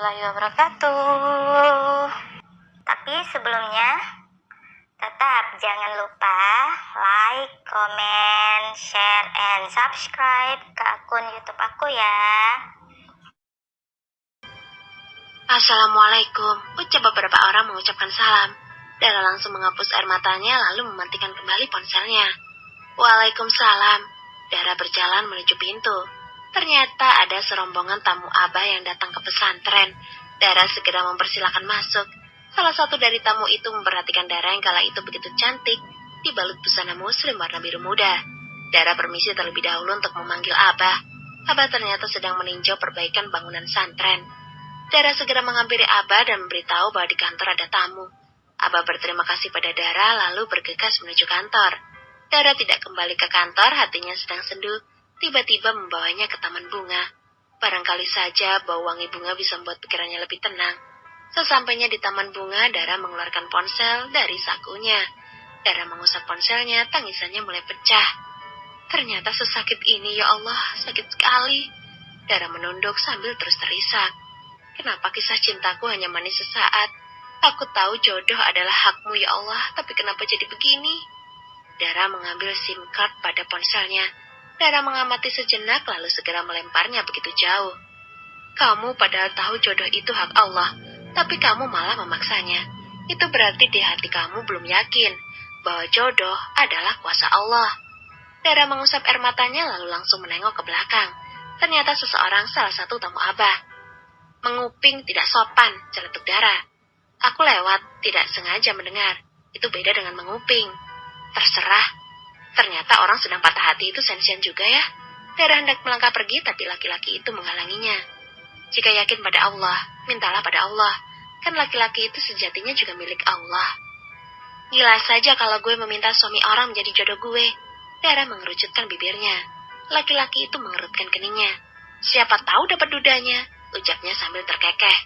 warahmatullahi wabarakatuh. Tapi sebelumnya, tetap jangan lupa like, comment, share, and subscribe ke akun YouTube aku ya. Assalamualaikum, ucap beberapa orang mengucapkan salam. Dara langsung menghapus air matanya lalu mematikan kembali ponselnya. Waalaikumsalam. Dara berjalan menuju pintu. Ternyata ada serombongan tamu Abah yang datang ke pesantren. Dara segera mempersilahkan masuk. Salah satu dari tamu itu memperhatikan Dara yang kala itu begitu cantik, dibalut busana muslim warna biru muda. Dara permisi terlebih dahulu untuk memanggil Abah. Abah ternyata sedang meninjau perbaikan bangunan santren. Dara segera menghampiri Abah dan memberitahu bahwa di kantor ada tamu. Abah berterima kasih pada Dara lalu bergegas menuju kantor. Dara tidak kembali ke kantor, hatinya sedang sendu. Tiba-tiba membawanya ke taman bunga. Barangkali saja bau wangi bunga bisa membuat pikirannya lebih tenang. Sesampainya di taman bunga, Dara mengeluarkan ponsel dari sakunya. Dara mengusap ponselnya, tangisannya mulai pecah. Ternyata sesakit ini, ya Allah, sakit sekali. Dara menunduk sambil terus terisak. Kenapa kisah cintaku hanya manis sesaat? Aku tahu jodoh adalah hakmu, ya Allah, tapi kenapa jadi begini? Dara mengambil SIM card pada ponselnya. Dara mengamati sejenak lalu segera melemparnya begitu jauh. Kamu padahal tahu jodoh itu hak Allah, tapi kamu malah memaksanya. Itu berarti di hati kamu belum yakin bahwa jodoh adalah kuasa Allah. Dara mengusap air matanya lalu langsung menengok ke belakang. Ternyata seseorang, salah satu tamu Abah. Menguping tidak sopan, celetuk Dara. Aku lewat, tidak sengaja mendengar. Itu beda dengan menguping. Terserah. Ternyata orang sedang patah hati itu sensian juga ya. Dara hendak melangkah pergi, tapi laki-laki itu menghalanginya. Jika yakin pada Allah, mintalah pada Allah. Kan laki-laki itu sejatinya juga milik Allah. Gila saja kalau gue meminta suami orang menjadi jodoh gue. Dara mengerucutkan bibirnya. Laki-laki itu mengerutkan keningnya. Siapa tahu dapat dudanya, ucapnya sambil terkekeh.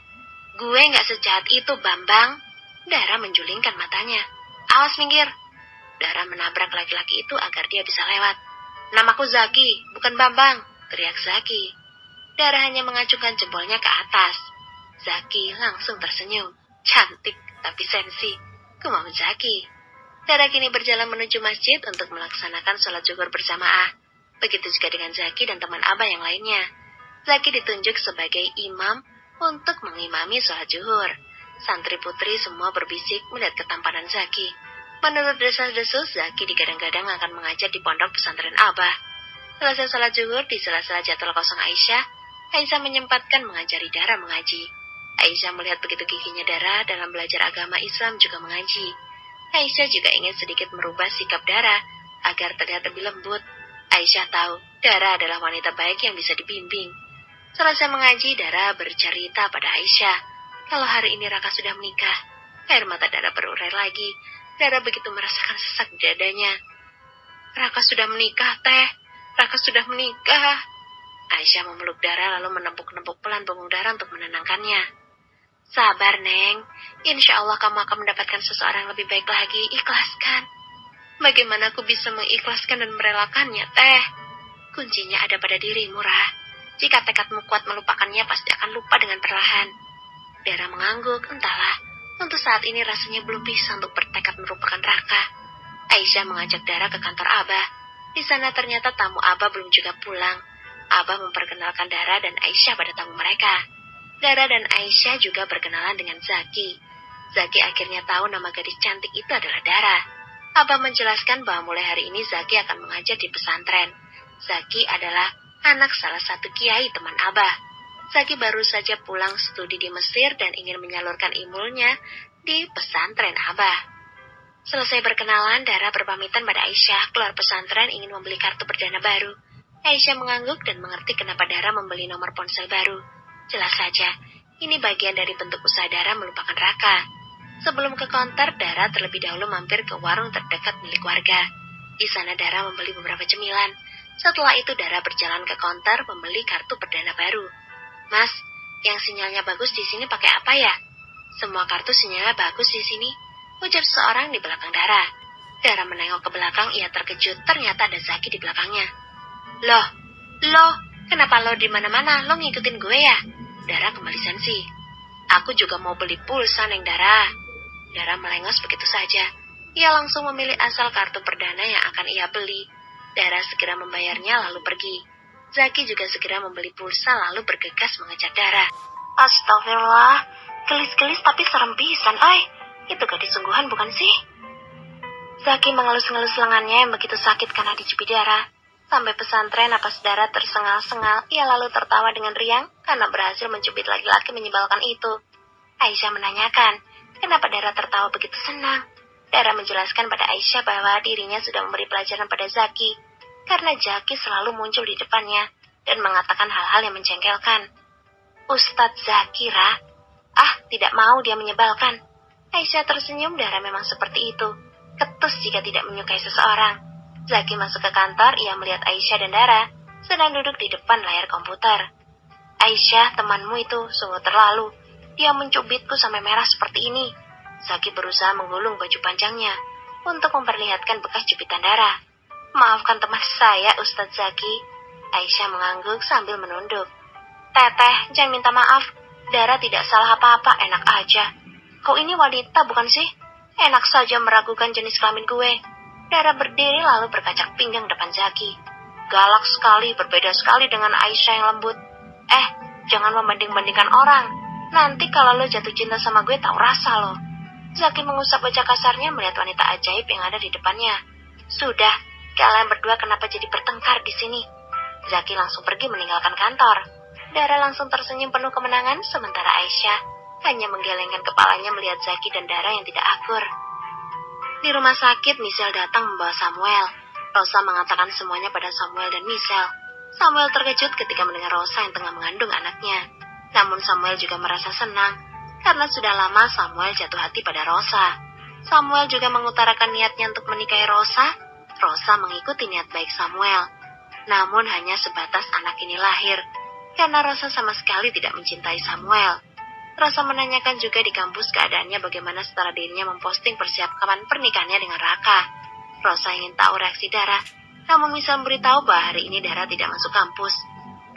Gue gak sejahat itu, Bambang. Dara menjulingkan matanya. Awas minggir. Dara menabrak laki-laki itu agar dia bisa lewat. Namaku Zaki, bukan Bambang, teriak Zaki. Dara hanya mengacungkan jempolnya ke atas. Zaki langsung tersenyum. Cantik, tapi sensi. Ku mau Zaki. Dara kini berjalan menuju masjid untuk melaksanakan sholat zuhur berjamaah. Begitu juga dengan Zaki dan teman Abah yang lainnya. Zaki ditunjuk sebagai imam untuk mengimami sholat zuhur. Santri putri semua berbisik melihat ketampanan Zaki. Menurut desas-desus, Zaki digadang-gadang akan mengajar di pondok pesantren Abah. Selesai sholat zuhur, di sela-sela jadwal kosong Aisyah menyempatkan mengajari Dara mengaji. Aisyah melihat begitu giginya Dara dalam belajar agama Islam juga mengaji. Aisyah juga ingin sedikit merubah sikap Dara agar terlihat lebih lembut. Aisyah tahu Dara adalah wanita baik yang bisa dibimbing. Selesai mengaji, Dara bercerita pada Aisyah kalau hari ini Raka sudah menikah. Air mata Dara berurai lagi. Dara begitu merasakan sesak di dadanya. Raka sudah menikah, Teh. Raka sudah menikah. Aisyah memeluk Dara lalu menepuk-nepuk pelan punggung Dara untuk menenangkannya. Sabar, Neng. Insya Allah kamu akan mendapatkan seseorang yang lebih baik lagi. Ikhlaskan. Bagaimana aku bisa mengikhlaskan dan merelakannya, Teh? Kuncinya ada pada dirimu, Rah. Jika tekadmu kuat melupakannya, pasti akan lupa dengan perlahan. Dara mengangguk, entahlah. Untuk saat ini rasanya belum bisa untuk bertekad merupakan Raka. Aisyah mengajak Dara ke kantor Abah. Di sana ternyata tamu Abah belum juga pulang. Abah memperkenalkan Dara dan Aisyah pada tamu mereka. Dara dan Aisyah juga berkenalan dengan Zaki. Zaki akhirnya tahu nama gadis cantik itu adalah Dara. Abah menjelaskan bahwa mulai hari ini Zaki akan mengajar di pesantren. Zaki adalah anak salah satu kiai teman Abah. Zaki baru saja pulang studi di Mesir dan ingin menyalurkan ilmunya di pesantren Abah. Selesai berkenalan, Dara berpamitan pada Aisyah keluar pesantren ingin membeli kartu perdana baru. Aisyah mengangguk dan mengerti kenapa Dara membeli nomor ponsel baru. Jelas saja, ini bagian dari bentuk usaha Dara melupakan Raka. Sebelum ke konter, Dara terlebih dahulu mampir ke warung terdekat milik warga. Di sana Dara membeli beberapa cemilan. Setelah itu Dara berjalan ke konter membeli kartu perdana baru. Mas, yang sinyalnya bagus di sini pakai apa ya? Semua kartu sinyalnya bagus di sini, ujar seseorang di belakang Dara. Dara menengok ke belakang, ia terkejut, ternyata ada Zaki di belakangnya. Loh, kenapa lo di mana-mana? Lo ngikutin gue ya? Dara kembali sensi. Aku juga mau beli pulsa, Neng Dara. Dara melengos begitu saja. Ia langsung memilih asal kartu perdana yang akan ia beli. Dara segera membayarnya lalu pergi. Zaki juga segera membeli pulsa lalu bergegas mengejar Dara. Astagfirullah, gelis-gelis tapi serem pisan, Itu gadis sungguhan bukan sih? Zaki mengelus-ngelus lengannya yang begitu sakit karena dicubit Dara. Sampai pesantren napas Dara tersengal-sengal, ia lalu tertawa dengan riang karena berhasil mencubit laki-laki menyebalkan itu. Aisyah menanyakan, kenapa Dara tertawa begitu senang? Dara menjelaskan pada Aisyah bahwa dirinya sudah memberi pelajaran pada Zaki, karena Zaki selalu muncul di depannya dan mengatakan hal-hal yang menjengkelkan. Ustadz Zakira, tidak mau dia menyebalkan. Aisyah tersenyum, Dara memang seperti itu. Ketus jika tidak menyukai seseorang. Zaki masuk ke kantor, ia melihat Aisyah dan Dara sedang duduk di depan layar komputer. Aisyah, temanmu itu sungguh terlalu. Dia mencubitku sampai merah seperti ini. Zaki berusaha menggulung baju panjangnya untuk memperlihatkan bekas cubitan Dara. Maafkan teman saya, Ustadz Zaki. Aisyah mengangguk sambil menunduk. Teteh, jangan minta maaf. Dara tidak salah apa-apa, enak aja. Kau ini wanita bukan sih? Enak saja meragukan jenis kelamin gue. Dara berdiri lalu berkacak pinggang depan Zaki. Galak sekali, berbeda sekali dengan Aisyah yang lembut. Jangan membanding-bandingkan orang. Nanti kalau lo jatuh cinta sama gue, tahu rasa lo. Zaki mengusap wajah kasarnya melihat wanita ajaib yang ada di depannya. Sudah, kalian berdua kenapa jadi bertengkar di sini? Zaki langsung pergi meninggalkan kantor. Dara langsung tersenyum penuh kemenangan, sementara Aisyah hanya menggelengkan kepalanya melihat Zaki dan Dara yang tidak akur. Di rumah sakit, Michelle datang membawa Samuel. Rosa mengatakan semuanya pada Samuel dan Michelle. Samuel terkejut ketika mendengar Rosa yang tengah mengandung anaknya. Namun Samuel juga merasa senang, karena sudah lama Samuel jatuh hati pada Rosa. Samuel juga mengutarakan niatnya untuk menikahi Rosa. Rosa mengikuti niat baik Samuel. Namun hanya sebatas anak ini lahir, karena Rosa sama sekali tidak mencintai Samuel. Rosa menanyakan juga di kampus keadaannya bagaimana setelah dirinya memposting persiapan pernikahannya dengan Raka. Rosa ingin tahu reaksi Dara, namun Michelle memberitahu bahwa hari ini Dara tidak masuk kampus.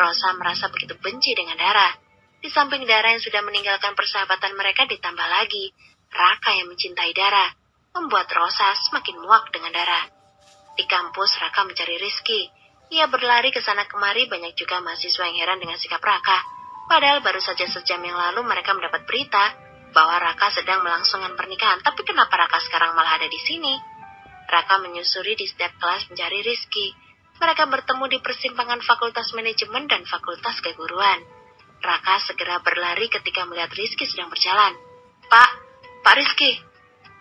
Rosa merasa begitu benci dengan Dara. Di samping Dara yang sudah meninggalkan persahabatan mereka, ditambah lagi Raka yang mencintai Dara, membuat Rosa semakin muak dengan Dara. Di kampus, Raka mencari Rizky. Ia berlari ke sana kemari, banyak juga mahasiswa yang heran dengan sikap Raka. Padahal baru saja sejam yang lalu mereka mendapat berita bahwa Raka sedang melangsungkan pernikahan. Tapi kenapa Raka sekarang malah ada di sini? Raka menyusuri di setiap kelas mencari Rizky. Mereka bertemu di persimpangan Fakultas Manajemen dan Fakultas Keguruan. Raka segera berlari ketika melihat Rizky sedang berjalan. Pak Rizky,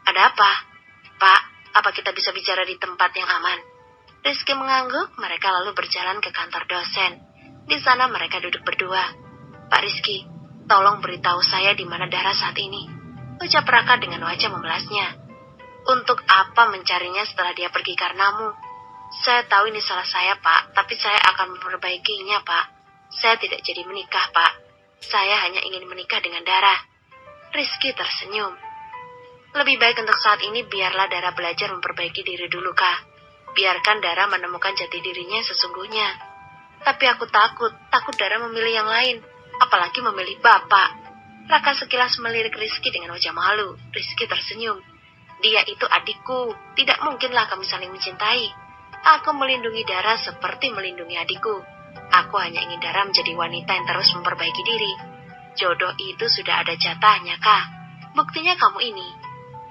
ada apa? Pak, apa kita bisa bicara di tempat yang aman? Rizky mengangguk, mereka lalu berjalan ke kantor dosen. Di sana mereka duduk berdua. Pak Rizky, tolong beritahu saya di mana Dara saat ini, ucap Raka dengan wajah memelasnya. Untuk apa mencarinya setelah dia pergi karenamu? Saya tahu ini salah saya, Pak, tapi saya akan memperbaikinya, Pak. Saya tidak jadi menikah, Pak. Saya hanya ingin menikah dengan Dara. Rizky tersenyum. Lebih baik untuk saat ini biarlah Dara belajar memperbaiki diri dulu, Kak. Biarkan Dara menemukan jati dirinya sesungguhnya. Tapi aku takut Dara memilih yang lain. Apalagi memilih Bapak. Raka sekilas melirik Rizky dengan wajah malu. Rizky tersenyum. Dia itu adikku. Tidak mungkinlah kami saling mencintai. Aku melindungi Dara seperti melindungi adikku. Aku hanya ingin Dara menjadi wanita yang terus memperbaiki diri. Jodoh itu sudah ada jatahnya, Kak. Buktinya kamu ini.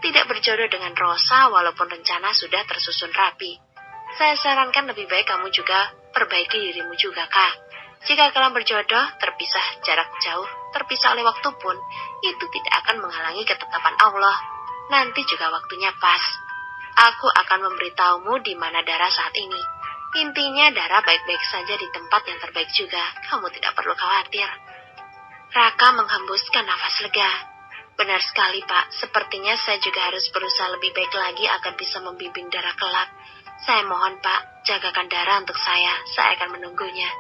Tidak berjodoh dengan Rosa walaupun rencana sudah tersusun rapi. Saya sarankan lebih baik kamu juga perbaiki dirimu juga, Kak. Jika kalian berjodoh, terpisah jarak jauh, terpisah oleh waktu pun, itu tidak akan menghalangi ketetapan Allah. Nanti juga waktunya pas. Aku akan memberitahumu di mana Dara saat ini. Intinya Dara baik-baik saja di tempat yang terbaik juga. Kamu tidak perlu khawatir. Raka menghembuskan nafas lega. Benar sekali, Pak. Sepertinya saya juga harus berusaha lebih baik lagi agar bisa membimbing Dara kelak. Saya mohon, Pak, jagakan Dara untuk saya. Saya akan menunggunya.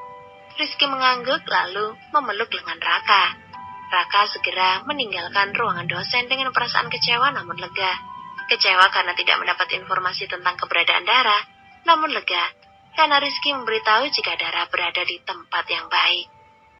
Rizky mengangguk lalu memeluk lengan Raka. Raka segera meninggalkan ruangan dosen dengan perasaan kecewa namun lega. Kecewa karena tidak mendapat informasi tentang keberadaan Dara, namun lega karena Rizky memberitahu jika Dara berada di tempat yang baik.